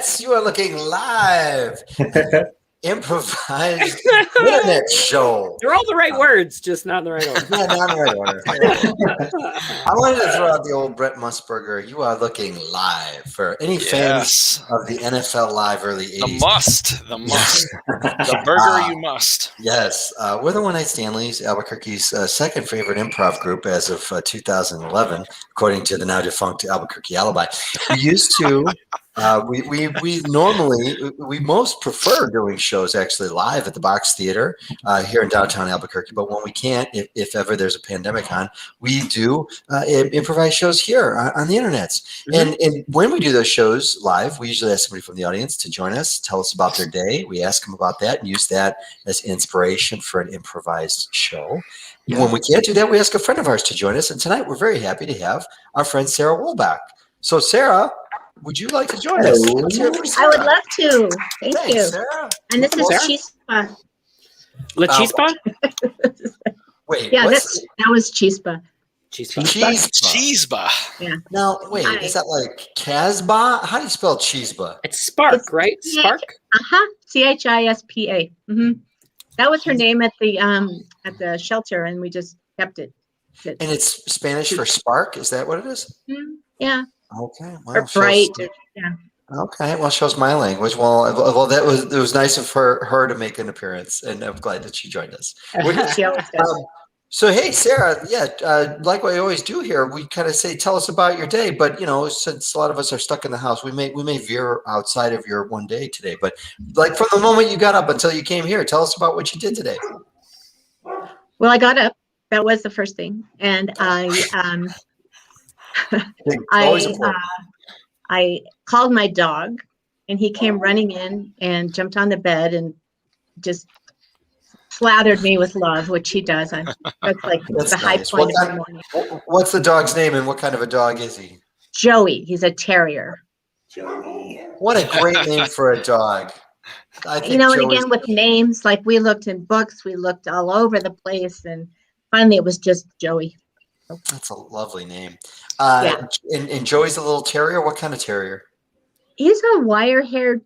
internets, you are looking live. Improvised internet show. They're all the right words, just not in the right order. Yeah, not in the right order. I wanted to throw out the old Brett Musburger. You are looking live for any fans of the NFL Live early 80s. The must. The burger you must. Yes. We're the One Night Stanleys, Albuquerque's second favorite improv group as of 2011, according to the now defunct Albuquerque Alibi. We used to. We normally most prefer doing shows actually live at the Box Theater here in downtown Albuquerque. But when we can't, if ever there's a pandemic on, we do improvise shows here on the internet. Mm-hmm. And when we do those shows live, we usually ask somebody from the audience to join us, tell us about their day. We ask them about that and use that as inspiration for an improvised show. Yeah. When we can't do that, we ask a friend of ours to join us. And tonight we're very happy to have our friend Sarah Wolbach. So Sarah, would you like to join us? I would love to. Thank you. Sarah. And this is Chispa. La Chispa? Wait. Yeah, that was Chispa. Chispa. Yeah. Now, wait, is that like Casbah? How do you spell Chispa? It's Spark, right? Spark? Chispa. Mm-hmm. That was her name at the shelter, and we just kept it. And it's Spanish for spark? Is that what it is? Mm-hmm. Yeah. Okay. Well, or bright. Yeah. Okay. Well, shows my language. Well, it was nice of her to make an appearance, and I'm glad that she joined us. She always does. So, hey, Sarah, like what I always do here, we kind of say, tell us about your day. But, since a lot of us are stuck in the house, we may veer outside of your one day today. But like from the moment you got up until you came here, tell us about what you did today. Well, I got up. That was the first thing. And I called my dog, and he came running in and jumped on the bed and just slathered me with love, which he does. That's the high point of the morning. What's the dog's name, and what kind of a dog is he? Joey. He's a terrier. Joey. What a great name for a dog. And again with names, like we looked in books, we looked all over the place, and finally it was just Joey. That's a lovely name. And Joey's a little terrier. What kind of terrier? He's a wire-haired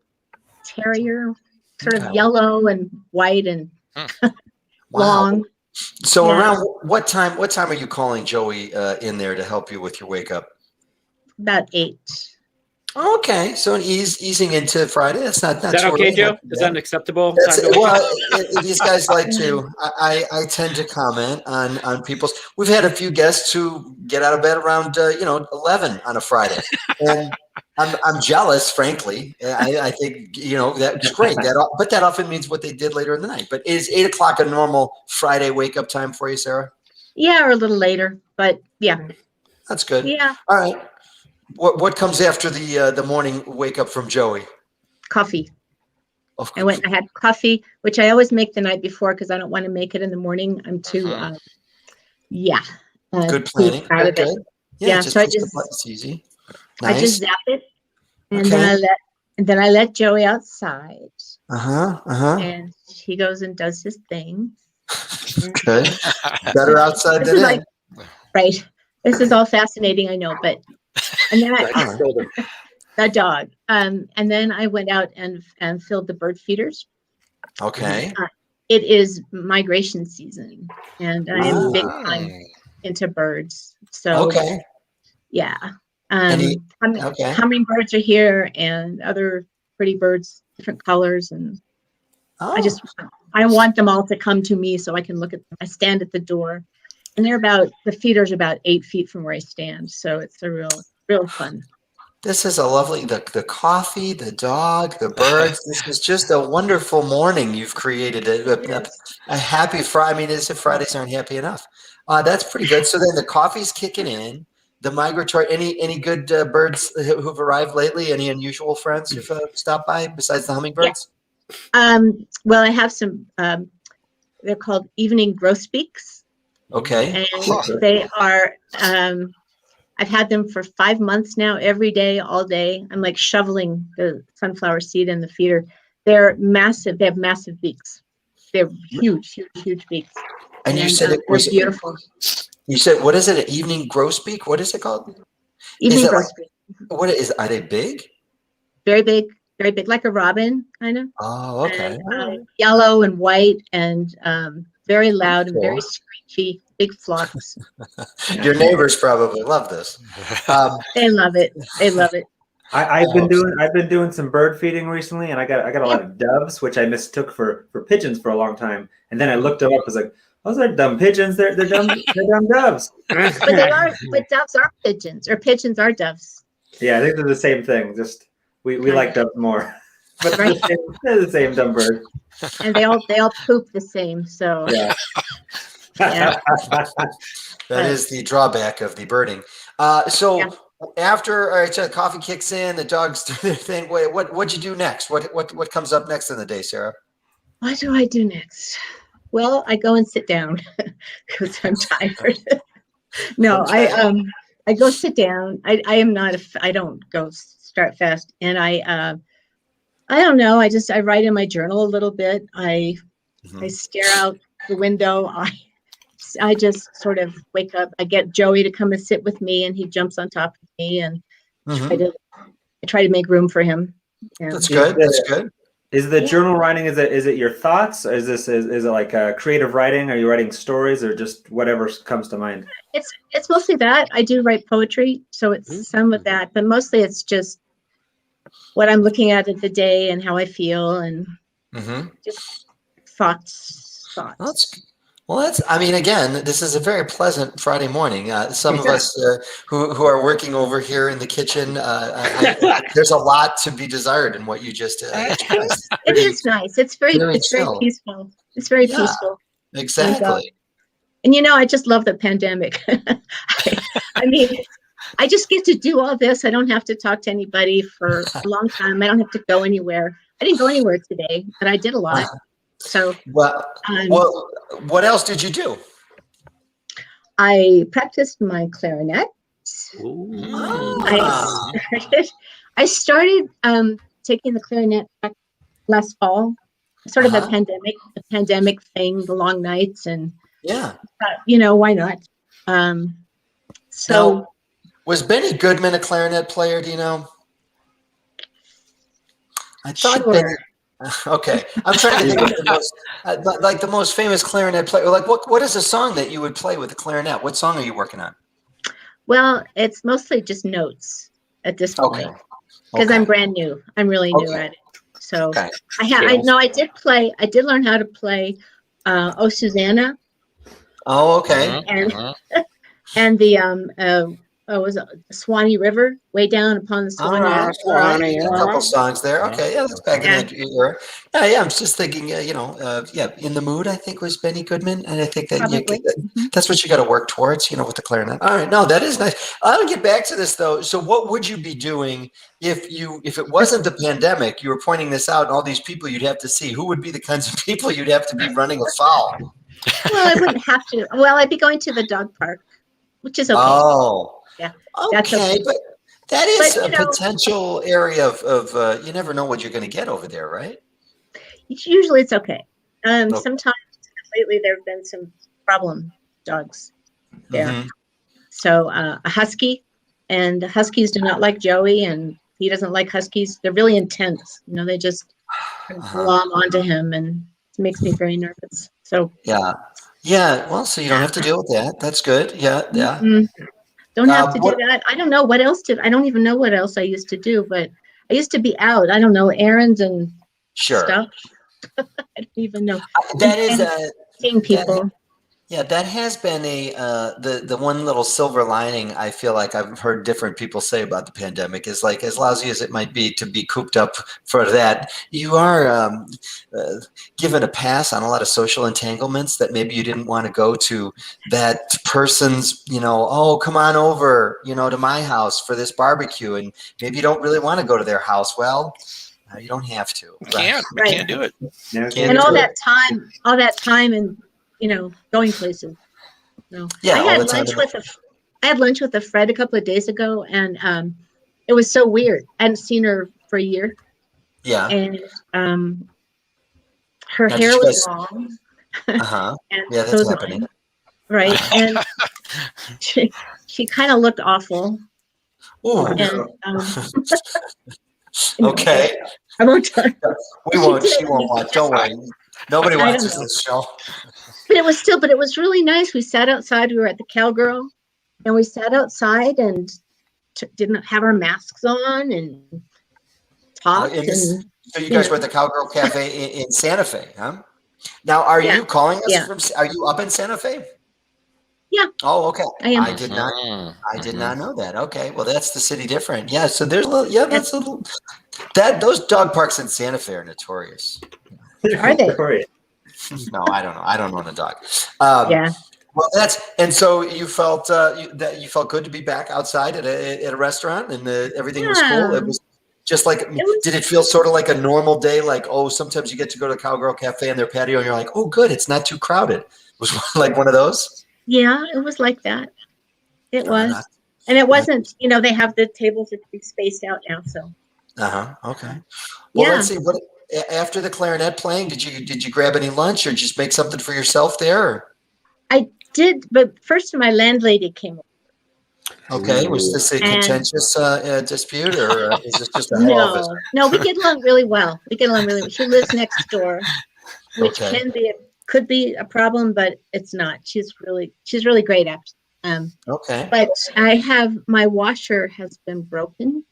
terrier, sort of yellow and white and long. So around what time are you calling Joey in there to help you with your wake up? About 8. Okay, so easing into Friday. That's not. Is that okay, Joe? Is that acceptable? These guys like to. I tend to comment on people's. We've had a few guests who get out of bed around 11 on a Friday, and I'm jealous, frankly. I think that's great. But that often means what they did later in the night. But is 8 o'clock a normal Friday wake up time for you, Sarah? Yeah, or a little later, but yeah. That's good. Yeah. All right. What comes after the morning wake up from Joey? Coffee. I went and I had coffee, which I always make the night before because I don't want to make it in the morning. I'm too, good planning. Good. Yeah, so it's easy. Nice. I just zap it, and then I let Joey outside. And he goes and does his thing. Good. Better outside than in. Right. This is all fascinating, I know, but. And then the dog. And then I went out and filled the bird feeders. Okay. It is migration season, and I am big time into birds. So yeah. Hummingbirds are here, and other pretty birds, different colors, and I want them all to come to me so I can look at them. I stand at the door. And the feeders are about 8 feet from where I stand. So it's a real fun. This is a lovely, the coffee, the dog, the birds. This is just a wonderful morning you've created. A happy Friday. I mean, as if Fridays aren't happy enough. That's pretty good. So then the coffee's kicking in. The migratory, any good birds who've arrived lately? Any unusual friends who've stopped by besides the hummingbirds? Yeah. Well, I have some, they're called evening grosbeaks. Okay. And they are, I've had them for 5 months now, every day, all day. I'm like shoveling the sunflower seed in the feeder. They're massive. They have massive beaks. They're huge beaks. And you said it was beautiful. You said, what is it? An evening grosbeak? What is it called? Evening grosbeak. Are they big? Very big. very big, like a robin, kind of. Oh, okay. And, yellow and white, and very loud and very Cool. screechy, big flocks. Your neighbors probably love this. They love it. They love it. I've been doing some bird feeding recently, and I got a lot of doves, which I mistook for pigeons for a long time. And then I looked them up. I was like, those are dumb pigeons. They're dumb doves. But doves are pigeons, or pigeons are doves. Yeah, I think they're the same thing. Just we like doves more, but Right. they're the same dumb bird. And they all poop the same. So Yeah. Yeah. That is the drawback of the birding. So Yeah. after, all right, so the coffee kicks in, the dogs do their thing. What'd you do next? What comes up next in the day, Sarah? What do I do next? Well, I go and sit down because I'm tired. No, Okay. I go sit down. I am not I don't go start fast, and I don't know. I write in my journal a little bit. I stare out the window. I just sort of wake up. I get Joey to come and sit with me, and he jumps on top of me, and I try to make room for him. And That's good. That's good. Is the journal writing? Is it your thoughts? Is it like creative writing? Are you writing stories or just whatever comes to mind? It's mostly that. I do write poetry, so it's some of that, but mostly it's just what I'm looking at the day and how I feel, and just thoughts. That's I mean, again, this is a very pleasant Friday morning. Some of us who are working over here in the kitchen, there's a lot to be desired in what you just expressed. It is nice. It's very chill. peaceful. It's very peaceful. Exactly. And I just love the pandemic. I mean, I just get to do all this. I don't have to talk to anybody for a long time. I don't have to go anywhere. I didn't go anywhere today, but I did a lot. So, well, what else did you do? I practiced my clarinet. I started taking the clarinet back last fall. Sort of a pandemic thing, the long nights, and why not? So, now, was Benny Goodman a clarinet player? Do you know? I thought sure. Benny. Okay, I'm trying to think of the most famous clarinet player. Like, what is a song that you would play with a clarinet? What song are you working on? Well, it's mostly just notes at this point because I'm brand new. I'm really new at it. So I did learn how to play "Oh Susanna." Oh, okay. And the was it Swanee River, way down upon the Swanee River. A couple songs there. Okay, that's back in that era. Yeah, I'm just thinking, In the Mood, I think, was Benny Goodman, and I think that that's what you got to work towards, with the clarinet. All right, no, that is nice. I'll get back to this though. So, what would you be doing if it wasn't the pandemic? You were pointing this out, and all these people you'd have to see. Who would be the kinds of people you'd have to be running afoul? Well, I wouldn't have to. Well, I'd be going to the dog park, which is okay. Oh. Yeah. Okay, but that is a potential area of you never know what you're going to get over there, right? Usually it's okay. Sometimes lately there have been some problem dogs there. So a husky, and the huskies do not like Joey, and he doesn't like huskies. They're really intense. They just glom onto him, and it makes me very nervous. So yeah. Well, so you don't have to deal with that. That's good. Yeah. Don't have to do that. I don't know what else I don't even know what else I used to do, but I used to be out. I don't know, errands and stuff. I don't even know. That is seeing people. That has been the one little silver lining I feel like I've heard different people say about the pandemic is, like, as lousy as it might be to be cooped up for that, you are given a pass on a lot of social entanglements that maybe you didn't want to go to that person's, oh, come on over, to my house for this barbecue, and maybe you don't really want to go to their house. Well, you don't have to. You can't do it. And all that time and going places. No. Yeah, I had lunch with a friend a couple of days ago, and it was so weird. I hadn't seen her for a year. Yeah. And her hair was long. Yeah, that's happening. Right. And she kind of looked awful. Ooh. And, okay. I won't tell you. We won't. She She did. won't watch. Don't worry. Nobody I don't watches know. this show. But it was really nice. We sat outside. We were at the Cowgirl, and we sat outside and didn't have our masks on and talked. So you guys were at the Cowgirl Cafe in Santa Fe, huh? Now, are Yeah. you calling us Yeah. from? Are you up in Santa Fe? Yeah. Oh, okay. I am. I did not know that. Okay. Well, that's the city different. Yeah. So there's a little. Yeah, that's a little. Those dog parks in Santa Fe are notorious. Are they? No, I don't know. I don't own a dog. Yeah. Well, and so you felt that you felt good to be back outside at a restaurant and everything was cool. It was just like, did it feel sort of like a normal day? Like, oh, sometimes you get to go to Cowgirl Cafe and their patio and you're like, oh, good, it's not too crowded. It was like one of those. Yeah, it was like that. It was, and it wasn't. They have the tables are pretty spaced out now, so. Okay. Well, Yeah. let's see. What after the clarinet playing? Did you grab any lunch or just make something for yourself there? Or? I did, but first my landlady came. Okay, was this a contentious dispute, or is this just a hello visit? No, we get along really well. She lives next door, which could be a problem, but it's not. She's really great at. Okay. But my washer has been broken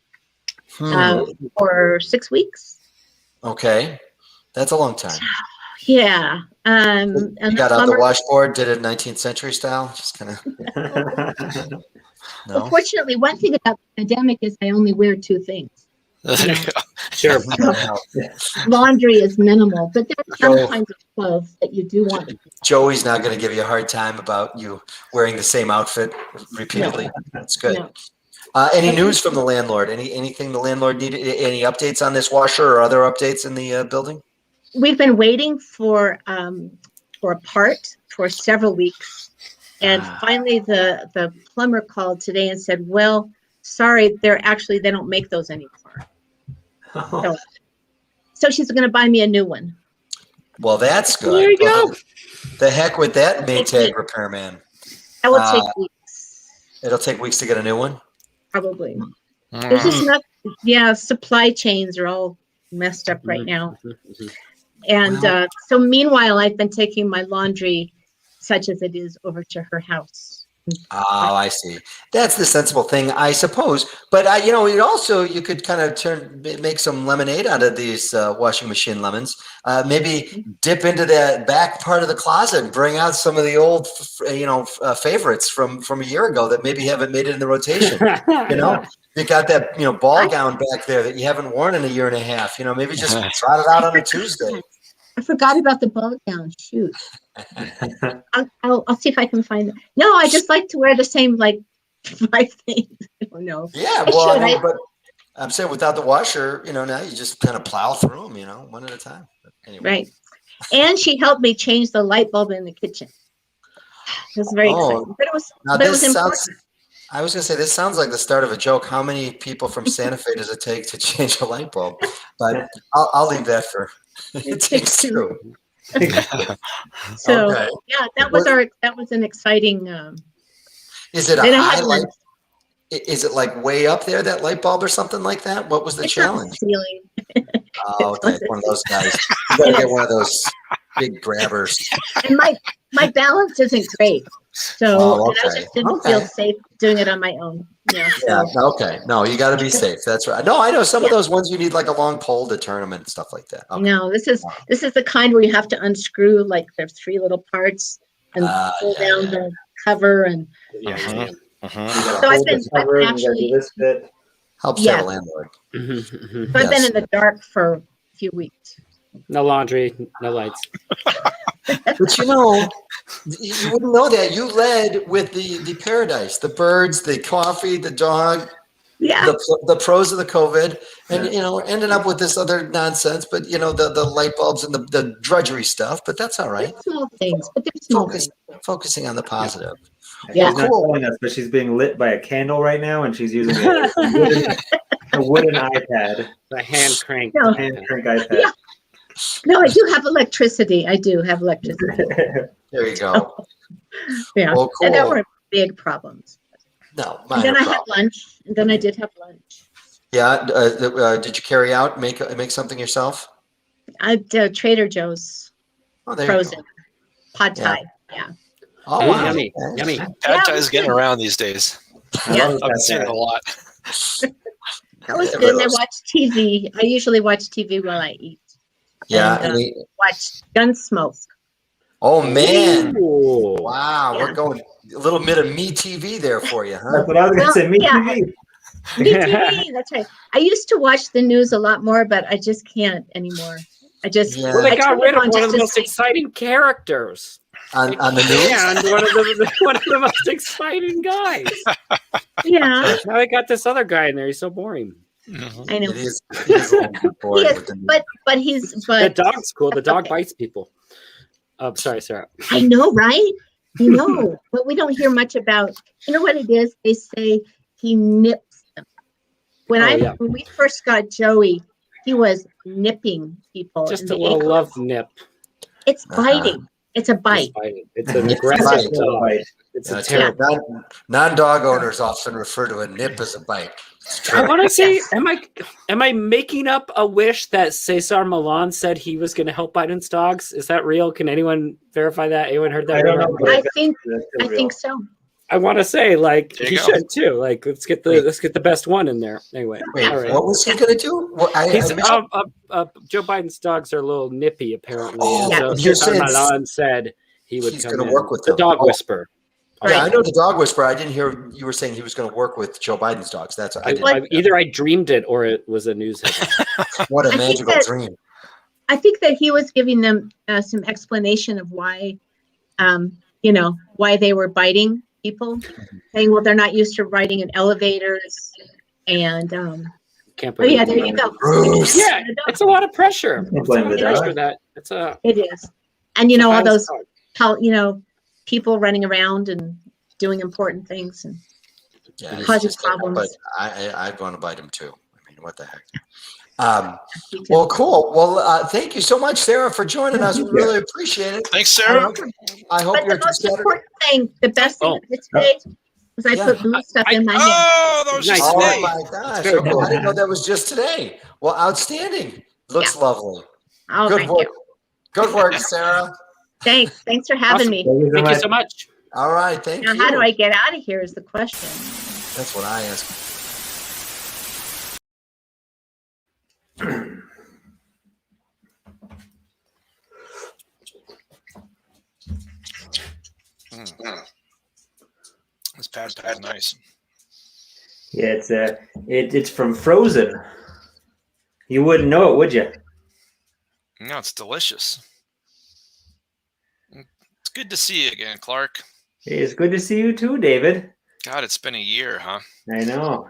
for 6 weeks. Okay, that's a long time. Yeah. You got out the washboard, did it 19th century style, just kind of. No. Well, fortunately, one thing about the pandemic is I only wear 2 things. Sure. Laundry is minimal, but there are some kinds of clothes that you do want. Joey's not going to give you a hard time about you wearing the same outfit repeatedly. That's good. No. Any news from the landlord? Anything the landlord needed? Any updates on this washer or other updates in the building? We've been waiting for a part for several weeks. And finally, the plumber called today and said, well, sorry, they don't make those anymore. So she's going to buy me a new one. Well, that's good. There you go. The heck with that Maytag repairman. That will take weeks. It'll take weeks to get a new one? Probably. There's just not, supply chains are all messed up right now. And so meanwhile, I've been taking my laundry, such as it is, over to her house. Oh, I see. That's the sensible thing, I suppose. But you could kind of make some lemonade out of these washing machine lemons. Maybe dip into that back part of the closet and bring out some of the old, favorites from a year ago that maybe haven't made it in the rotation. You got that ball gown back there that you haven't worn in a year and a half. Maybe just trot it out on a Tuesday. I forgot about the ball gown. Shoot. I'll see if I can find it. No, I just like to wear the same 5 things. I don't know. Yeah, well, but I'm saying without the washer, now you just kind of plow through them, one at a time. But anyway. Right. And she helped me change the light bulb in the kitchen. It was very exciting. But it was important. I was going to say, this sounds like the start of a joke. How many people from Santa Fe does it take to change a light bulb? But I'll leave that for it takes 2. So that was an exciting. Is it a highlight? Is it like way up there, that light bulb or something like that? What was the challenge? Ceiling. Oh, okay, one of those guys. You gotta get one of those big grabbers. And my balance isn't great, so and I just didn't feel safe doing it on my own. Yeah. Okay. No, you got to be safe. That's right. No, I know some of those ones you need like a long pole to turn them and stuff like that. Okay. No, this is the kind where you have to unscrew there's 3 little parts and pull down the cover and. So I've actually helps out a landlord. So I've been in the dark for a few weeks. No laundry, no lights. But you wouldn't know that. You led with the paradise, the birds, the coffee, the dog, the pros of the COVID, and ended up with this other nonsense. But the light bulbs and the drudgery stuff. But that's all right. They're small things, but they're small things. Focusing on the positive. Yeah, she's not telling us, but she's being lit by a candle right now, and she's using a wooden iPad. The hand crank. Hand crank iPad. Yeah. No, I do have electricity. There you go. Yeah, well, cool. And there were big problems. No, and then I had lunch, and then I did have lunch. Yeah. Did you carry out make something yourself? I did Trader Joe's Oh, there frozen you go. pad Yeah. thai. Yeah. Oh, Mm, wow. yummy, Okay. yummy. Pad Yeah, it Thai was is getting good. around these days. I Yeah. love I've been seeing it that. a lot. That was Yeah, good. And I those- watch TV. I usually watch TV while I eat. Yeah. And, watch Gunsmoke. Oh man! Ooh. Wow, Yeah. we're going a little bit of me TV there for you, huh? That's what I was gonna Well, say. Me yeah. TV. Me TV. That's right. I used to watch the news a lot more, but I just can't anymore. I just Yeah. Well, they I got turn it rid of on one just of the to most see- exciting characters. On the news. And one of the most exciting guys. Yeah, Now they got this other guy in there. He's so boring. Mhm. I know. It is a little bit boring Yes, with the news. but he's The but dog's cool. The dog okay. bites people. Oh, sorry, Sarah. I know, right? I know, but we don't hear much about. You know what it is? They say he nips them. When Oh, yeah. when we first got Joey, he was nipping people. Just in a the little ankle. love nip. It's Uh-huh. biting. It's a bite. It's biting. It's an It's a aggressive bite. dog. Right. It's Yeah, a it's terrible. non-dog owners often refer to a nip as a bite. It's I true. want to say, am I making up a wish that Cesar Milan said he was going to help Biden's dogs? Is that real? Can anyone verify that? Anyone heard that? I don't rumor? know. But I think that's I real. think so. I want to say like There he you go. should too. Like let's get the best one in there. Anyway, Wait, all right. what was he going to do? Well, He's I missed- Joe Biden's dogs are a little nippy apparently. Oh, and so you're Cesar saying Milan said he would he's come gonna in. work with the them. dog Oh. whisperer. yeah, I Right. know the dog whisperer. I didn't hear you were saying he was going to work with Joe Biden's dogs. That's I didn't. Either I dreamed it or it was a news headline. What a I think magical that- dream. I think that he was giving them some explanation of why, why they were biting people, saying, well, they're not used to riding in elevators. And, Can't oh, yeah, believe there you go. Bruce. Yeah, it's a lot of pressure. Can't It's a lot blame of the pressure dog. that it's a It is. And, all Miles those, dog. how, people running around and doing important things. And Yeah, it's Causing just problems. But I'd want to bite him too. I mean, what the heck? me too. Well, cool. Well, thank you so much, Sarah, for joining us. We really appreciate it. Thanks, Sarah. I hope But you're the most Saturday. important thing, the best thing Oh. I did today was I Yeah. put blue stuff in my hand. Oh, that was just Nice. Oh today. my gosh! very Okay, cool. I didn't know that was just today. Well, outstanding. Looks lovely. Oh, Good thank work. you. Good work, Sarah. Thanks for having Awesome. me. Thank you so much. All right, thank Now, you. how do I get out of here is the question. That's what I ask. This pad nice. Yeah, it's from Frozen. You wouldn't know it, would you? No, it's delicious. It's good to see you again, Clark. It's good to see you too, David. God, it's been a year, huh? I know.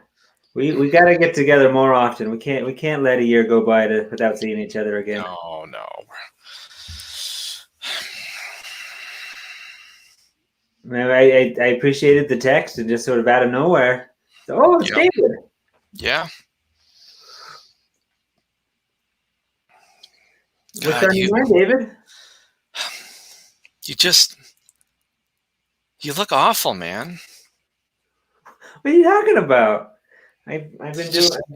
We got to get together more often. We can't let a year go by without seeing each other again. No. Man, I appreciated the text and just sort of out of nowhere. Oh, it's Yep. David. Yeah. What's God, on your mind, David? you look awful, man. What are you talking about? I've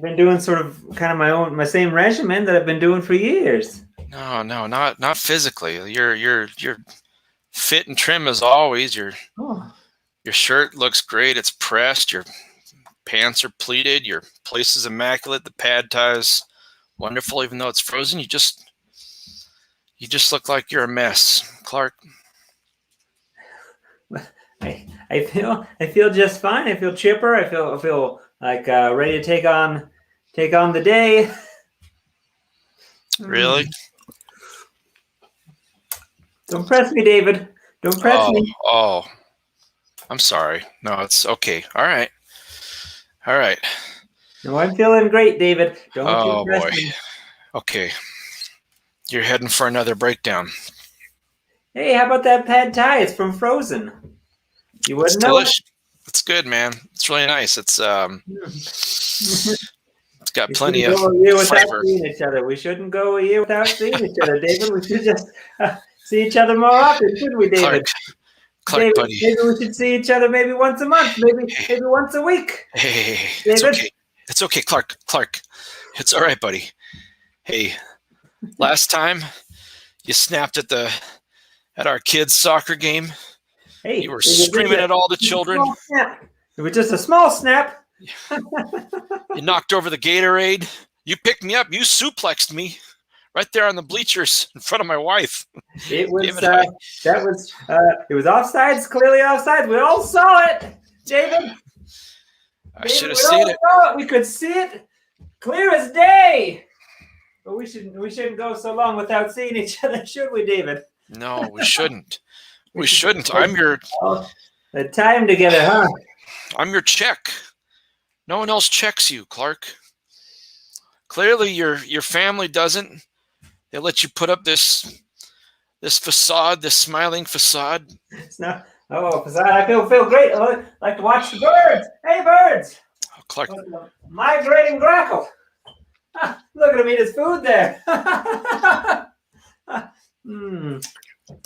been doing sort of kind of my same regimen that I've been doing for years. No, not physically. You're fit and trim as always. Your shirt looks great. It's pressed. Your pants are pleated. Your place is immaculate. The pad tie's wonderful, even though it's frozen. You just look like you're a mess, Clark. I feel just fine. I feel chipper. I feel like ready to take on the day. Really? Don't press me, David. Don't press me. Oh, I'm sorry. No, it's okay. All right. No, I'm feeling great, David. Don't Oh you press boy. me. Okay. You're heading for another breakdown. Hey, how about that pad thai? It's from Frozen. You It's wouldn't know. delicious. It's good, man. It's really nice. It's got We plenty shouldn't of go a year without flavor. seeing each other. We shouldn't go a year without seeing each other, David. We should just see each other more often, shouldn't we, David? Clark, David, buddy. maybe we should see each other maybe once a month, maybe once a week. Hey, David? it's okay. It's okay, Clark. Clark, it's all right, buddy. Hey, last time you snapped at our kids' soccer game. Hey, You were screaming at all the children. It was just a small snap. You knocked over the Gatorade. You picked me up. You suplexed me right there on the bleachers in front of my wife. It was David, it was offsides, clearly offsides. We all saw it, David. I should have seen it. We could see it clear as day. But we shouldn't go so long without seeing each other, should we, David? No, we shouldn't. We shouldn't. I'm your the time together, huh? I'm your check. No one else checks you, Clark. Clearly your family doesn't. They let you put up this facade, this smiling facade. It's not. Oh, I feel great. I like to watch the birds. Hey, birds! Oh, Clark, Migrating grackle. Look at him eat his food there.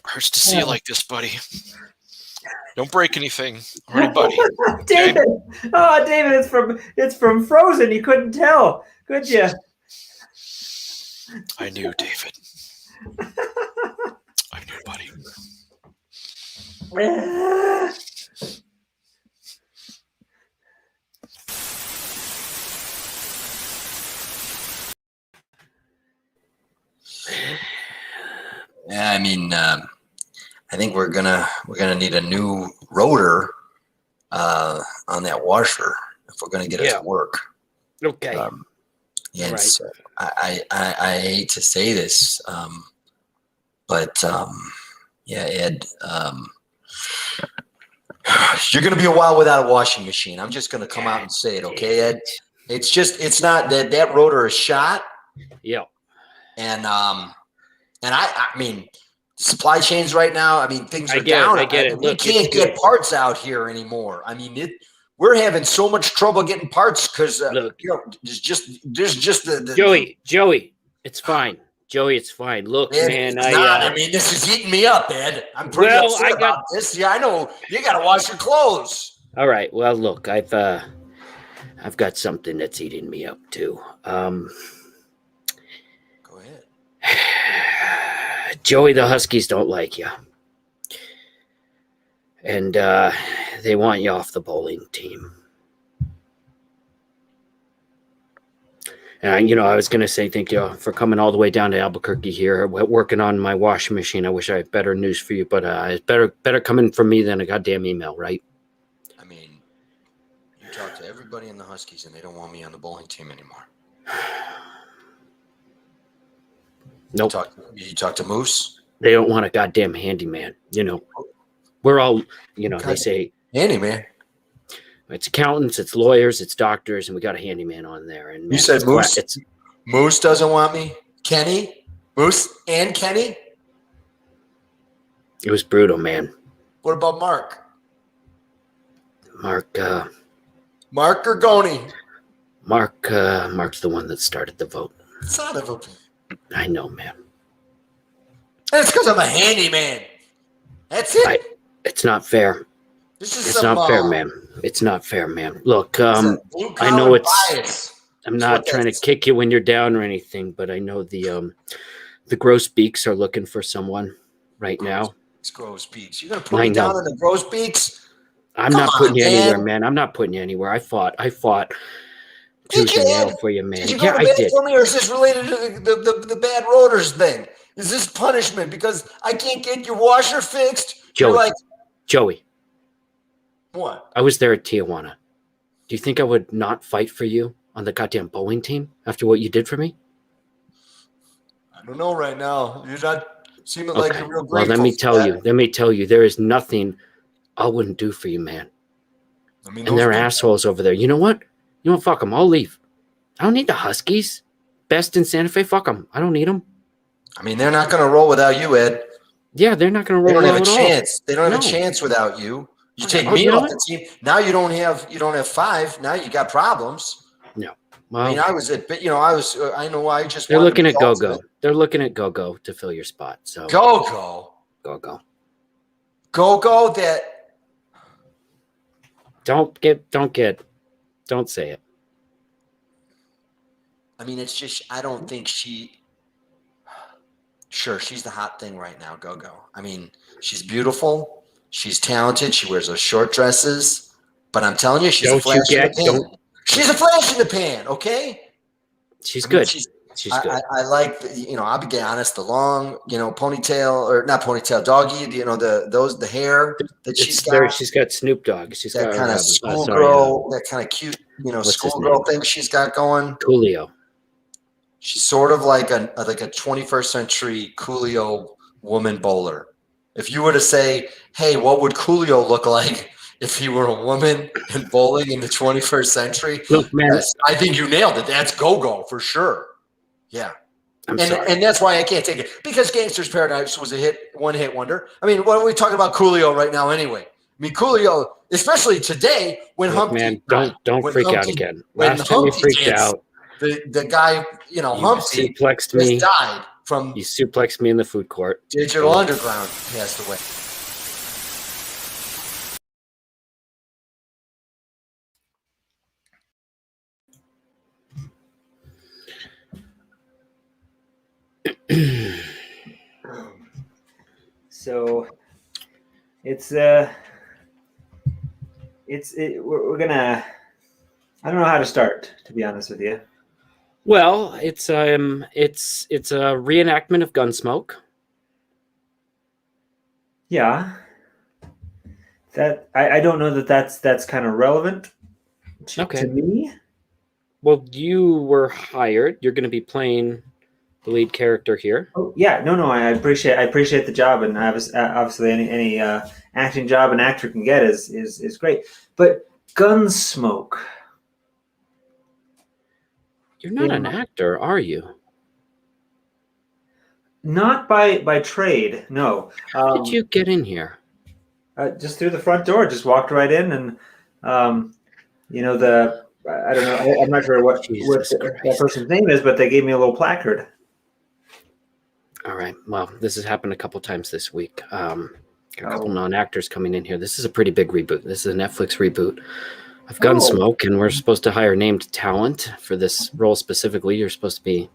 hurts to see you like this, buddy. Don't break anything or anybody. David. Oh, David, it's from Frozen. You couldn't tell, could you? I knew, David. I knew, buddy. Yeah, I mean, I think we're gonna need a new rotor on that washer if we're gonna get it to work. Okay. And Right. so I hate to say this, but yeah, Ed, you're gonna be a while without a washing machine. I'm just gonna come out and say it, okay, Ed? It's not that rotor is shot. Yeah. And I mean, supply chains right now, I mean, things are down. I get it. We Look, can't get parts out here anymore. I mean, we're having so much trouble getting parts because Look. you know, there's just the Joey, it's fine. Joey, it's fine. Look, Ed, man, it's not. I mean, this is eating me up, Ed. I'm pretty Well, upset about this. Yeah, I know you got to wash your clothes. All right. Well, look, I've got something that's eating me up too. Go ahead. Joey, the Huskies don't like you. And they want you off the bowling team. And, I was going to say thank you for coming all the way down to Albuquerque here, working on my washing machine. I wish I had better news for you, but it's better coming from me than a goddamn email, right? I mean, you talk to everybody in the Huskies, and they don't want me on the bowling team anymore. Nope. You talk to Moose? They don't want a goddamn handyman. We're all, they say Handyman. it's accountants, it's lawyers, it's doctors, and we got a handyman on there. And You said Moose? It's Moose doesn't want me? Kenny? Moose and Kenny? It was brutal, man. What about Mark? Mark or Goni? Mark's the one that started the vote. Son of a... I know, man. And it's because I'm a handyman. That's it. It's not fair. It's not fair, man. It's not fair, man. Look, I know I'm not trying to kick you when you're down or anything, but I know the grosbeaks are looking for someone right now. It's grosbeaks. You're gonna put me down in the grosbeaks? I'm not putting you anywhere, man. I'm not putting you anywhere. I fought tooth and nail for you, man. Did you go to bed for me, or is this related to the bad rotors thing? Is this punishment because I can't get your washer fixed? Joey. What? I was there at Tijuana. Do you think I would not fight for you on the goddamn bowling team after what you did for me? I don't know right now. You're not seeming like you're real grateful. Well, let me tell you, there is nothing I wouldn't do for you, man. I mean, and they're assholes over there. You know what? Fuck them. I'll leave. I don't need the Huskies. Best in Santa Fe. Fuck them. I don't need them. I mean, they're not going to roll without you, Ed. Yeah, they're not going to roll. They don't have a chance. They don't have a chance without you. You take me off the team. Now you don't have 5. Now you got problems. No. Well, I mean, I was They're looking at Go-Go. They're looking at Go-Go to fill your spot. So Go-Go. That. Don't say it. I mean, it's just, I don't think sure, she's the hot thing right now, Go-Go. I mean, she's beautiful. She's talented. She wears those short dresses. But I'm telling you, she's a flash in the pan. She's a flash in the pan, okay? She's good. She's good. I like, I'll be honest, the long, ponytail, or not ponytail, doggy, the hair that she's got. She's got Snoop Dogg. She's that got kind of schoolgirl, that kind of cute, schoolgirl thing she's got going. Coolio. She's sort of like a 21st century Coolio woman bowler. If you were to say, hey, what would Coolio look like if he were a woman and bowling in the 21st century? Look, man, yes, I think you nailed it. That's Go-Go for sure. Yeah. And that's why I can't take it, because Gangster's Paradise was a one-hit wonder. I mean, what are we talking about Coolio right now anyway? I mean, Coolio, especially today when Humpty. Man, don't freak out again. Last time you freaked out. The guy, Humpty suplexed me. Died from. You suplexed me in the food court. Digital Underground passed away. So we're gonna, I don't know how to start, to be honest with you. Well, it's a reenactment of Gunsmoke. Yeah. That I don't know that's kind of relevant to me. Well, you were hired. You're going to be playing the lead character here. Oh yeah, no, I appreciate the job, and obviously any acting job an actor can get is great. But Gunsmoke. You're not an actor, are you? Not by trade, no. How did you get in here? Just through the front door. Just walked right in, and I don't know. I'm not sure what that person's name is, but they gave me a little placard. All right. Well, this has happened a couple times this week. Got a couple non-actors coming in here. This is a pretty big reboot. This is a Netflix reboot of Gunsmoke, and we're supposed to hire named talent for this role specifically. You're supposed to be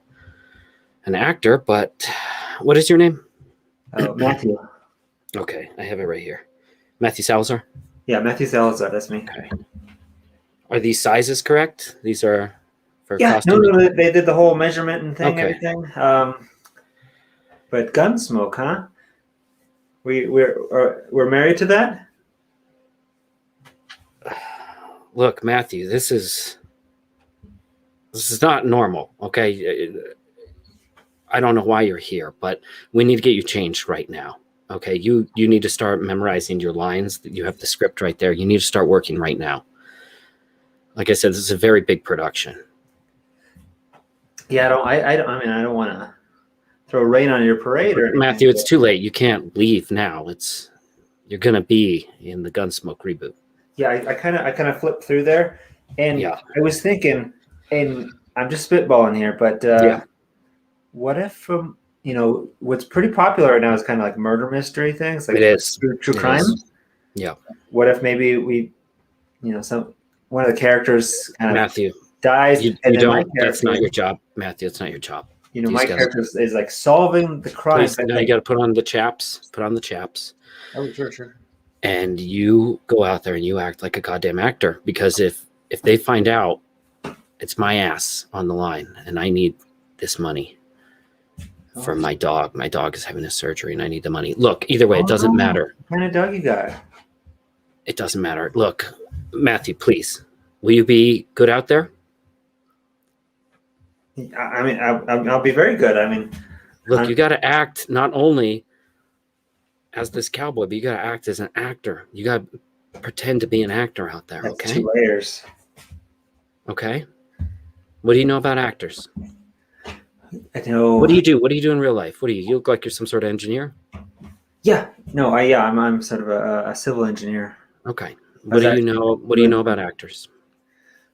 an actor, but what is your name? Matthew. Okay, I have it right here. Matthew Salazar? Yeah, Matthew Salazar. That's me. Okay. Are these sizes correct? These are for costume? No, they did the whole measurement and everything. But Gunsmoke, huh? We're married to that? Look, Matthew, this is not normal, okay? I don't know why you're here, but we need to get you changed right now, okay? You need to start memorizing your lines. You have the script right there. You need to start working right now. Like I said, this is a very big production. Yeah, I don't want to throw rain on your parade or anything. Matthew, it's too late. You can't leave now. You're gonna be in the Gunsmoke reboot. Yeah, I kind of flipped through there, and I was thinking, and I'm just spitballing here, but what if what's pretty popular right now is kind of like murder mystery things, like it is true crime. Yeah. What if maybe we, one of the characters kind of Matthew dies? You don't. That's not your job, Matthew. It's not your job. My character is like solving the crime. Please, now you got to put on the chaps. Put on the chaps. Oh, sure. And you go out there and you act like a goddamn actor, because if they find out, it's my ass on the line, and I need this money for my dog. My dog is having a surgery, and I need the money. Look, either way, it doesn't matter. What kind of dog you got? It doesn't matter. Look, Matthew, please, will you be good out there? I mean, I'll be very good. I mean, look, you got to act not only as this cowboy, but you got to act as an actor. You got to pretend to be an actor out there. That's okay. 2 layers. Okay. What do you know about actors? I know. What do you do? What do you do in real life? What do you look like? You're some sort of engineer? Yeah. No. I'm sort of a civil engineer. Okay. What do you know? What do you know about actors?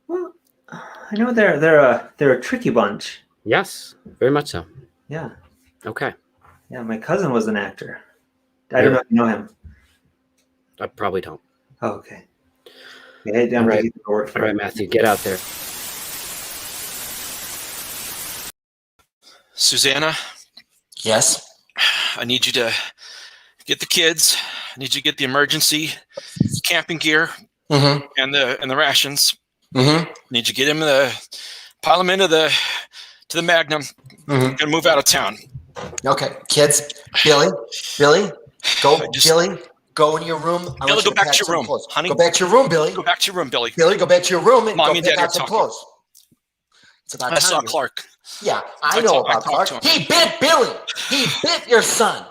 Well, I know they're a tricky bunch. Yes, very much so. Yeah. Okay. Yeah, my cousin was an actor. I don't know if you know him. I probably don't. Oh, okay. Yeah, All right, Matthew, get out there. Susanna, Yes. I need you to get the kids. I need you to get the emergency camping gear Mm-hmm. and the rations. Mm-hmm. I need you to get him pile them into to the Magnum. Mm-hmm. Gonna move out of town. Okay, kids. Billy, go. Billy, go in your room. Billy, go back to your room, honey. Go back to your room, Billy. Go back to your room, Billy. Billy, go back to your room and Mommy go and pick Daddy out some are talking. clothes. It's about I time. saw Clark. Yeah, I know about Clark. He bit Billy. He bit your son.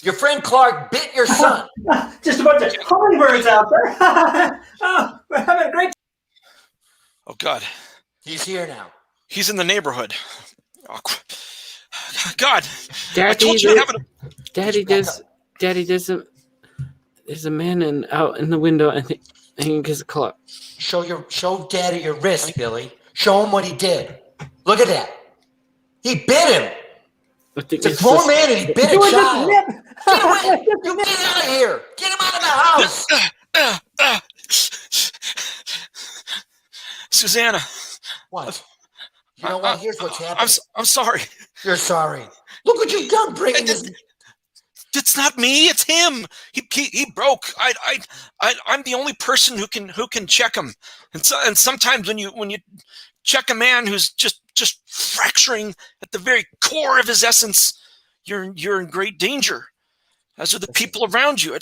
Your friend Clark bit your son. Just a bunch of hummingbirds out there. Oh, we're having a great time. Oh, God. He's here now. He's in the neighborhood. Oh, God. Daddy, I told you to have there's a man out in the window. I think his clock. Show Daddy your wrist, Billy. Show him what he did. Look at that. He bit him. It's a grown man and he bit a child. You get out of here. Get him out of the house. Susanna. What? You know what? Here's what's happening. I'm sorry. You're sorry. Look what you've done bringing this. It's not me. It's him. He broke. I'm the only person who can check him. And sometimes when you check a man who's just fracturing at the very core of his essence, you're in great danger. As are the people around you.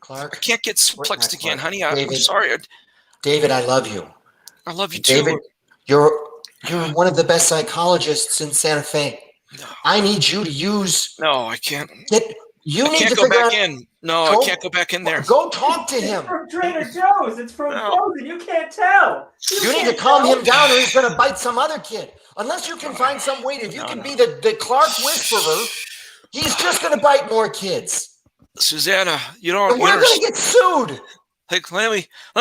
Clark, I can't get suplexed again, honey. I'm sorry. David, I love you. I love you David, too. You're one of the best psychologists in Santa Fe. No. I need you to use. No, I can't. You I need can't to go figure back out. in. No, I can't go back in there. Go talk to him. It's from Trader Joe's. It's from Frozen. You can't tell. You need to calm him down or he's going to bite some other kid. Unless you can find some way, if you can be the Clark Whisperer, he's just going to bite more kids. Susanna, you don't. And we're going to get sued. Like, let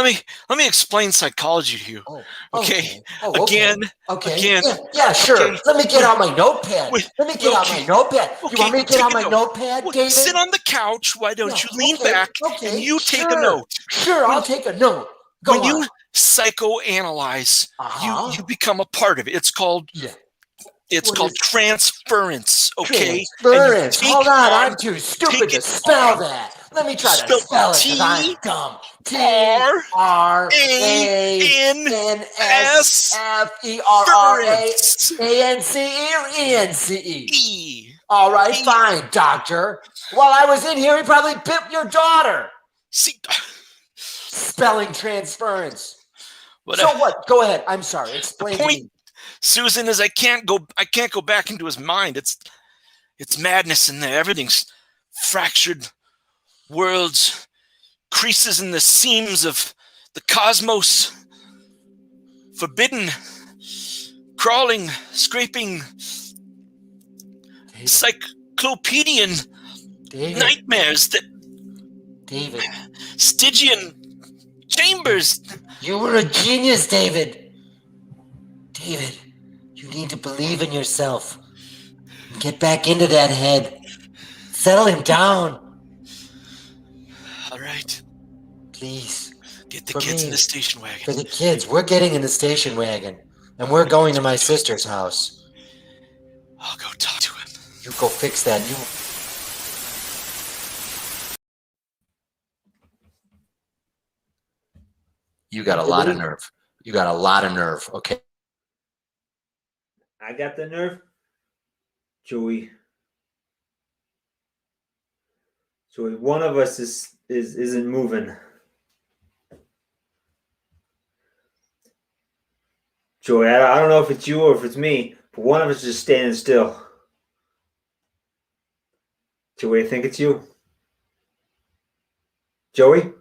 me explain psychology to you. Oh, okay. Again. Again. Yeah, sure. Okay. Let me get out my notepad. Let me get out my notepad. Okay, You want me to get out my notepad, David? Sit on the couch. Why don't you lean back and you take a note? Sure, I'll take a note. When you psychoanalyze, you become a part of it. It's called transference. Okay. Transference. Hold on, I'm too stupid to spell that. Let me try to spell it because I'm dumb. TRANSFERRANCE. All right, fine, doctor. While I was in here, he probably bit your daughter. Spelling transference. So what? Go ahead. I'm sorry. Explain to me. Susan, is I can't go back into his mind. It's madness in there. Everything's fractured. Worlds, creases in the seams of the cosmos, forbidden, crawling, scraping, cyclopedian nightmares that Stygian chambers. You were a genius, David. David, you need to believe in yourself. Get back into that head. Settle him down. All right. Please. Get the kids in the station wagon. For the kids. We're getting in the station wagon. And we're going to my sister's house. I'll go talk to him. You go fix that. You got a lot of nerve. You got a lot of nerve, okay? I got the nerve. Joey, one of us isn't moving. Joey, I don't know if it's you or if it's me, but one of us is just standing still. Joey, I think it's you. Joey? Did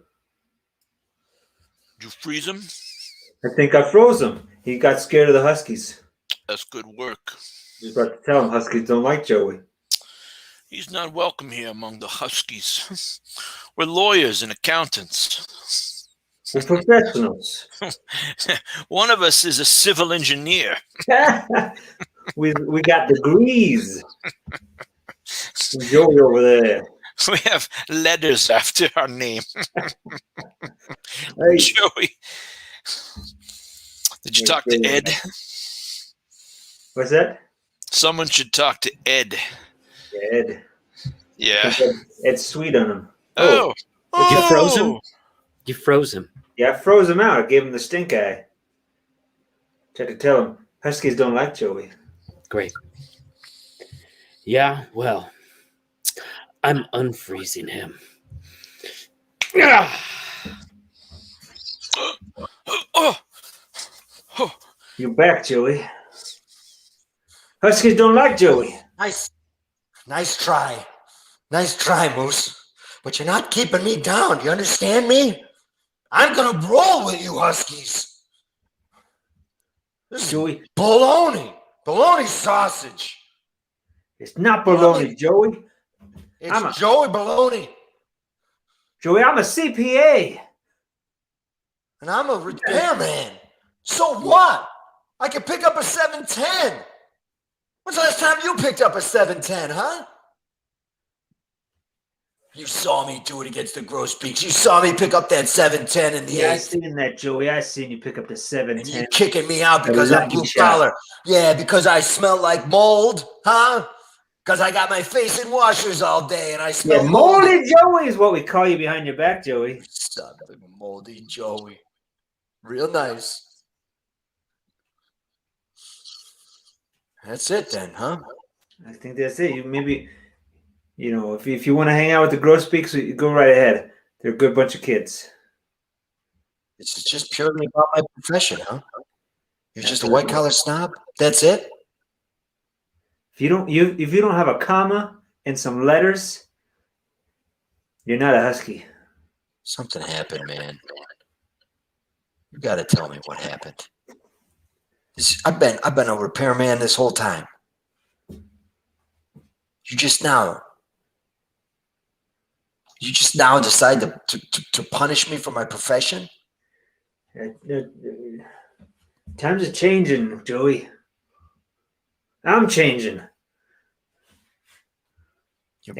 you freeze him? I think I froze him. He got scared of the Huskies. That's good work. I was about to tell him Huskies don't like Joey. He's not welcome here among the Huskies. We're lawyers and accountants. We're professionals. One of us is a civil engineer. we got degrees. Joey over there. We have letters after our name. Hey. Joey. Did you talk to Ed? What's that? Someone should talk to Ed. Ed. Yeah. It's sweet on him. Oh. You froze him? You froze him. Yeah, I froze him out. I gave him the stink eye. Tried to tell him Huskies don't like Joey. Great. Yeah, well, I'm unfreezing him. You're back, Joey. Huskies don't like Joey. Nice try. Nice try, Moose. But you're not keeping me down. Do you understand me? I'm going to roll with you, Huskies. This is Joey. bologna. Bologna sausage. It's not baloney, Joey. It's Joey Bologna. Joey, I'm a CPA. And I'm a repairman. So what? I can pick up a 710. When's the last time you picked up a 710, huh? You saw me do it against the Grosbeaks. You saw me pick up that 710 in the Yeah, I 8th. seen that, Joey. I seen you pick up the 710. And you kicking me out because I'm blue collar. Yeah, because I smell like mold, huh? Because I got my face in washers all day and I smell moldy Joey is what we call you behind your back, Joey. Son of a moldy Joey. Real nice. That's it then, huh? I think that's it. You maybe, if you want to hang out with the Grosbeaks, you go right ahead. They're a good bunch of kids. This is just purely about my profession, huh? You're just a white collar snob? That's it? If you don't have a comma and some letters, you're not a Husky. Something happened, man. You got to tell me what happened. I've been a repairman this whole time. You just now decide to punish me for my profession? Times are changing, Joey. I'm changing. You're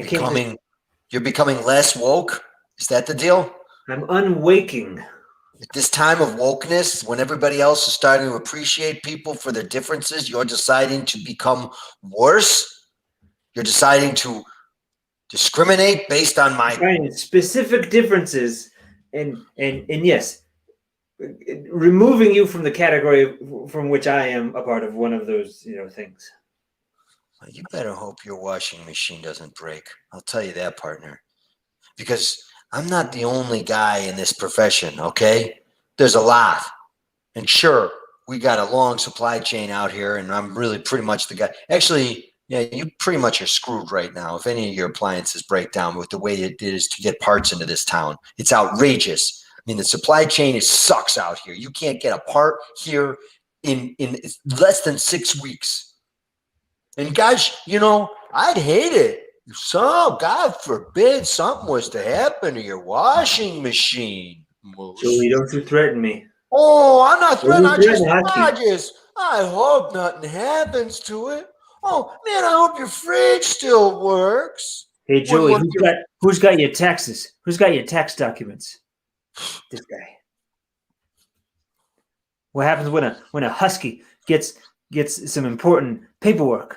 becoming less woke? Is that the deal? I'm unwaking. At this time of wokeness, when everybody else is starting to appreciate people for their differences, you're deciding to become worse? You're deciding to discriminate based on my specific differences, and yes, removing you from the category from which I am a part of, one of those things. Well, you better hope your washing machine doesn't break. I'll tell you that, partner. Because I'm not the only guy in this profession, okay? There's a lot. And sure, we got a long supply chain out here, and I'm really pretty much the guy. Actually, yeah, you pretty much are screwed right now if any of your appliances break down with the way it is to get parts into this town. It's outrageous. I mean, the supply chain sucks out here. You can't get a part here in less than 6 weeks. And guys, I'd hate it. So, God forbid something was to happen to your washing machine. Joey, don't you threaten me. Oh, I'm not threatening. I hope nothing happens to it. Oh, man, I hope your fridge still works. Hey, Joey, who's got your taxes? Who's got your tax documents? This guy. What happens when a Husky gets some important paperwork?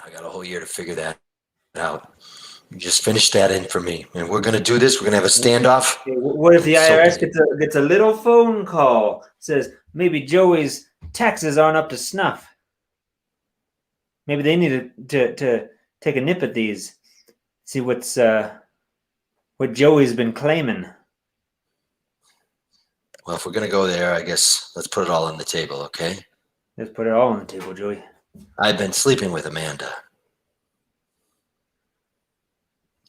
I got a whole year to figure that out. You just finish that in for me. And we're going to do this. We're going to have a standoff. What if the IRS gets a little phone call, says maybe Joey's taxes aren't up to snuff? Maybe they need to take a nip at these, see what Joey's been claiming. Well, if we're going to go there, I guess let's put it all on the table, okay? Let's put it all on the table, Joey. I've been sleeping with Amanda.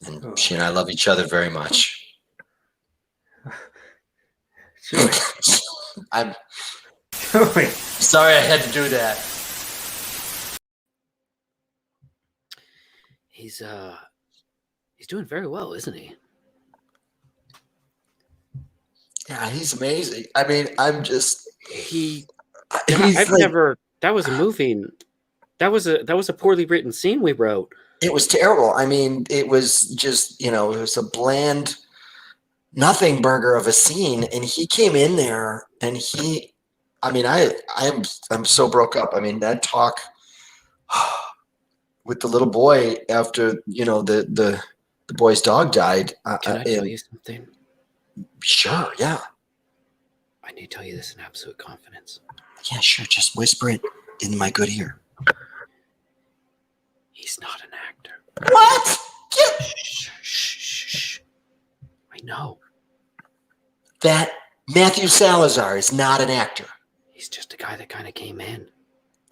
And she and I love each other very much. Joey. I'm Joey. sorry I had to do that. He's doing very well, isn't he? Yeah, he's amazing. I mean, I'm just That was a movie. That was a poorly written scene we wrote. It was terrible. I mean, it was just, it was a bland nothing burger of a scene. And he came in there and he I mean, I'm so broke up. I mean, that talk with the little boy after the boy's dog died. Can I tell you something? Sure, yeah. I need to tell you this in absolute confidence. Yeah, sure. Just whisper it in my good ear. He's not an actor. What? Shh, shh, shh. I know. That Matthew Salazar is not an actor. He's just a guy that kind of came in.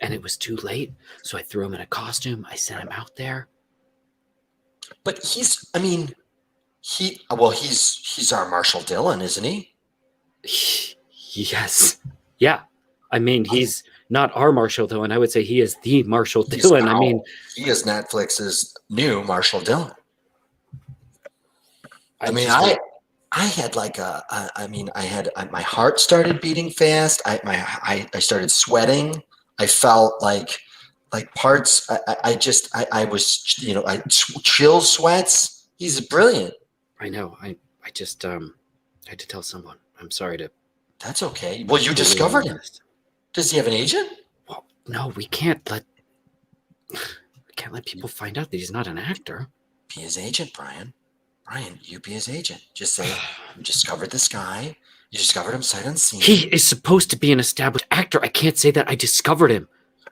And it was too late, so I threw him in a costume. I sent him out there. But he's our Marshall Dillon, isn't he? Yes. Yeah. I mean, he's not our Marshall Dillon. I would say he is the Marshall Dillon. I mean, he is Netflix's new Marshall Dillon. I had my heart started beating fast. I started sweating. I felt like parts. I chill sweats. He's brilliant. I know. I just had to tell someone. I'm sorry to. That's okay. Well, you discovered him. Does he have an agent? Well, no, we can't let people find out that he's not an actor. Be his agent, Brian. Brian, you be his agent. Just say you discovered this guy. You discovered him sight unseen. He is supposed to be an established actor. I can't say that I discovered him.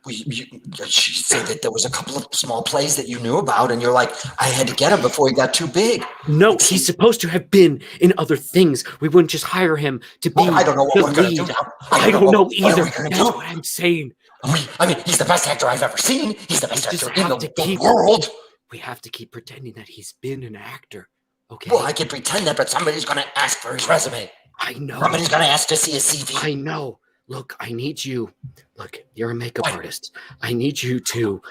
Well, you say that there was a couple of small plays that you knew about, and you're like, I had to get him before he got too big. No, he's supposed to have been in other things. We wouldn't just hire him to be. Well, I don't know what we're going to do now. I don't know either. That's what I'm saying. I mean, he's the best actor I've ever seen. He's the best actor in the world. We have to keep pretending that he's been an actor. Okay. Well, I can pretend that, but somebody's going to ask for his resume. I know. Somebody's going to ask to see his CV. I know. Look, I need you. Look, you're a makeup artist. I need you to.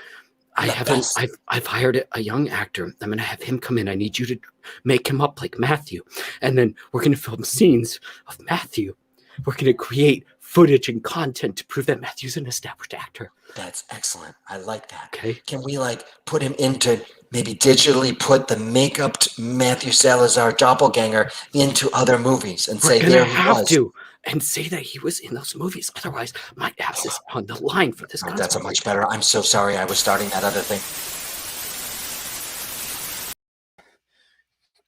I've hired a young actor. I'm going to have him come in. I need you to make him up like Matthew. And then we're going to film scenes of Matthew. We're going to create footage and content to prove that Matthew's an established actor. That's excellent. I like that. Okay. Can we put him into maybe digitally put the makeup Matthew Salazar doppelganger into other movies and say there he was? And say that he was in those movies. Otherwise, my ass is on the line for this. That's a much better. I'm so sorry. I was starting that other thing.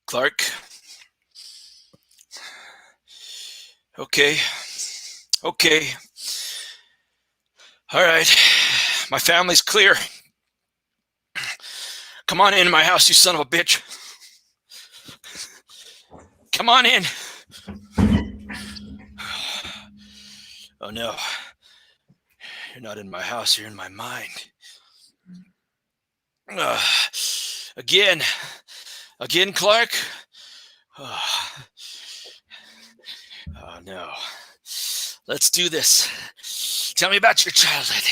Clark. Okay. All right. My family's clear. Come on into my house, you son of a bitch. Come on in. Oh no, you're not in my house, you're in my mind. Again, Clark? Oh no. Let's do this. Tell me about your childhood.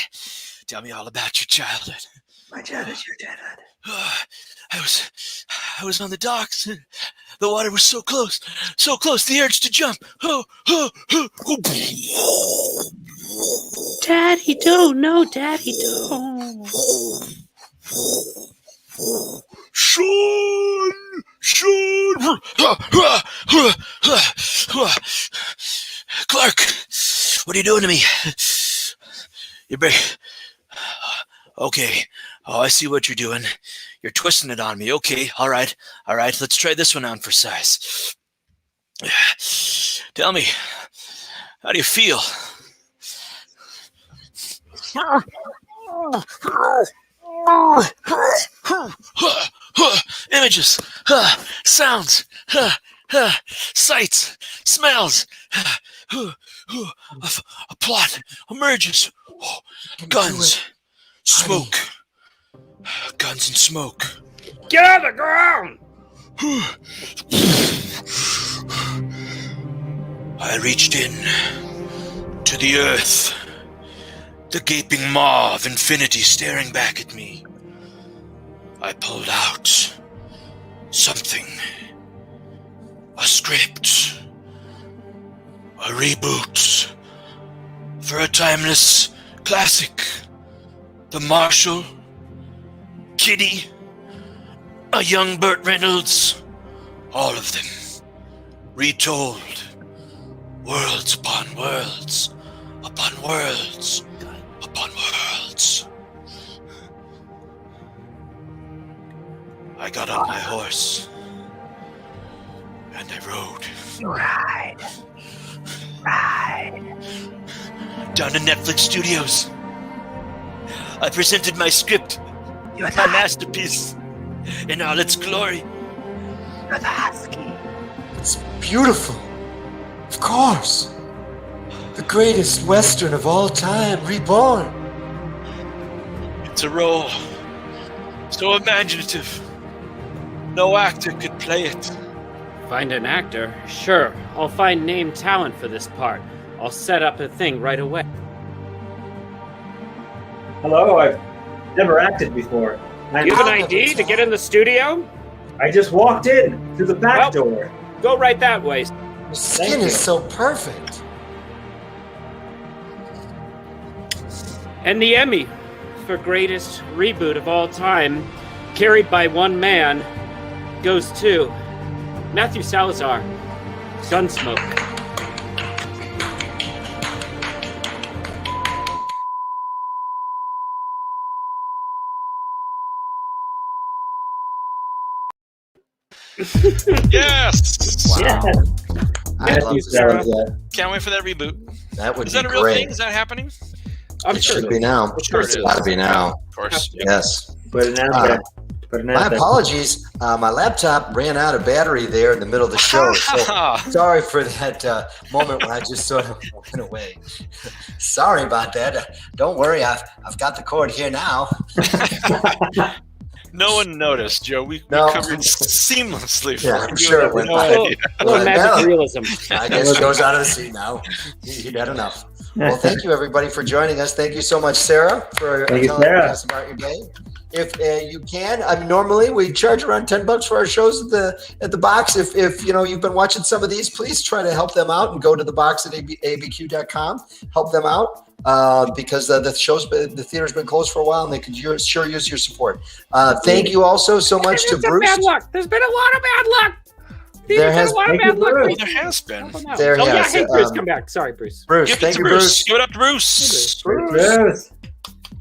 Tell me all about your childhood. My childhood, your childhood. I was on the docks. The water was so close, the urge to jump. Daddy, don't. No, Daddy, don't. Sean! Clark, what are you doing to me? You're okay. Oh, I see what you're doing. You're twisting it on me. Okay, all right. Let's try this one on for size. Tell me, how do you feel? Images, sounds, sights, smells. A plot emerges. Guns, smoke. Guns and smoke. Get on the ground! I reached in to the earth, the gaping maw of infinity staring back at me. I pulled out something, a script, a reboot for a timeless classic, The Marshal, Kitty, a young Burt Reynolds, all of them retold, worlds upon worlds upon worlds upon worlds. I got on my horse and I rode. Ride. Down to Netflix Studios. I presented my script, my masterpiece, in all its glory. You're the husky. It's beautiful. Of course. The greatest Western of all time, reborn. It's a role so imaginative. No actor could play it. Find an actor? Sure. I'll find name talent for this part. I'll set up a thing right away. Hello, I've never acted before. You have an ID to get in the studio? I just walked in through the back door. Go right that way. Your skin is so perfect. And the Emmy for greatest reboot of all time, carried by one man, goes to Matthew Salazar, Gunsmoke. Yes! Wow. Yeah. I love this. Can't wait for that reboot. That would Is be that a real great. thing? Is that happening? I'm It sure should be now. Sure it It's is. got to be now. Of course. Yes. Put it out there. Put it My out there. apologies. My laptop ran out of battery there in the middle of the show. So sorry for that moment when I just sort of went away. Sorry about that. Don't worry. I've got the cord here now. No one noticed, Joe. We No. covered seamlessly. For Yeah, I'm you. sure it No went by. idea. A little magic Yeah. realism. I guess he goes out of the seat now. He'd had enough. Well, thank you everybody for joining us. Thank you so much, Sarah, for Thank you, telling Sarah. us about your day. If you can, I mean, normally we charge around $10 for our shows at the box. If you know you've been watching some of these, please try to help them out and go to the box at abq.com. Help them out because the theater's been closed for a while and they could sure use your support. Thank you also so much to Bruce. Bad luck. There's been a lot of bad luck. There has a lot of Thank you, bad luck. Bruce. Well, there has been. There oh yeah, has, hey Bruce, come back. Sorry, Bruce. Bruce, Give it thank to you, Bruce. Bruce. Give it up to Bruce. Bruce.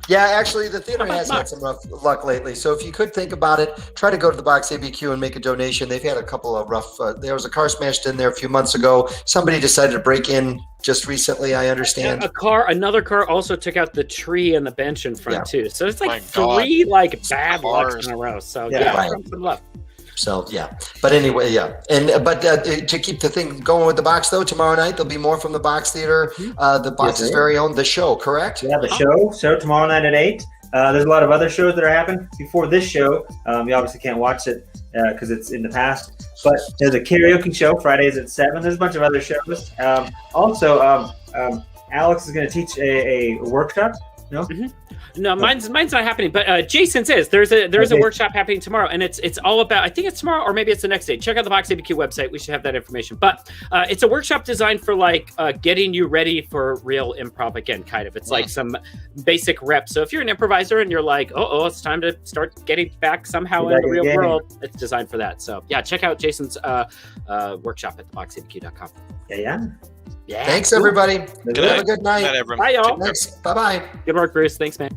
Yeah, actually, the theater has had some rough luck lately. So if you could think about it, try to go to the Box ABQ and make a donation. They've had a couple of rough. There was a car smashed in there a few months ago. Somebody decided to break in just recently. I understand. Another car also took out the tree and the bench in front too. So it's like My God. three bad lucks Cars. in a row. So Yeah, yeah, right. some luck. So yeah, but anyway, yeah, but to keep the thing going with the box though, tomorrow night there'll be more from the Box Theater, the Box's sir. very own The Show, correct? Yeah, the show tomorrow night at 8. There's a lot of other shows that are happening before this show. You obviously can't watch it because it's in the past. But there's a karaoke show Fridays at 7. There's a bunch of other shows. Also, Alex is going to teach a workshop. No. No, mine's not happening, but Jason's is. There's a workshop happening tomorrow, and it's all about. I think it's tomorrow, or maybe it's the next day. Check out the Box ABQ website. We should have that information. But it's a workshop designed for getting you ready for real improv again. Kind of. It's like some basic reps. So if you're an improviser and you're like, oh, it's time to start getting back somehow in the real world, it's designed for that. So yeah, check out Jason's workshop at theboxabq.com. Yeah. Yeah. Thanks everybody. Good Have a night. good night. Good night, everyone. Bye, y'all. Thanks. Bye bye. Good work, Bruce. Thanks, man.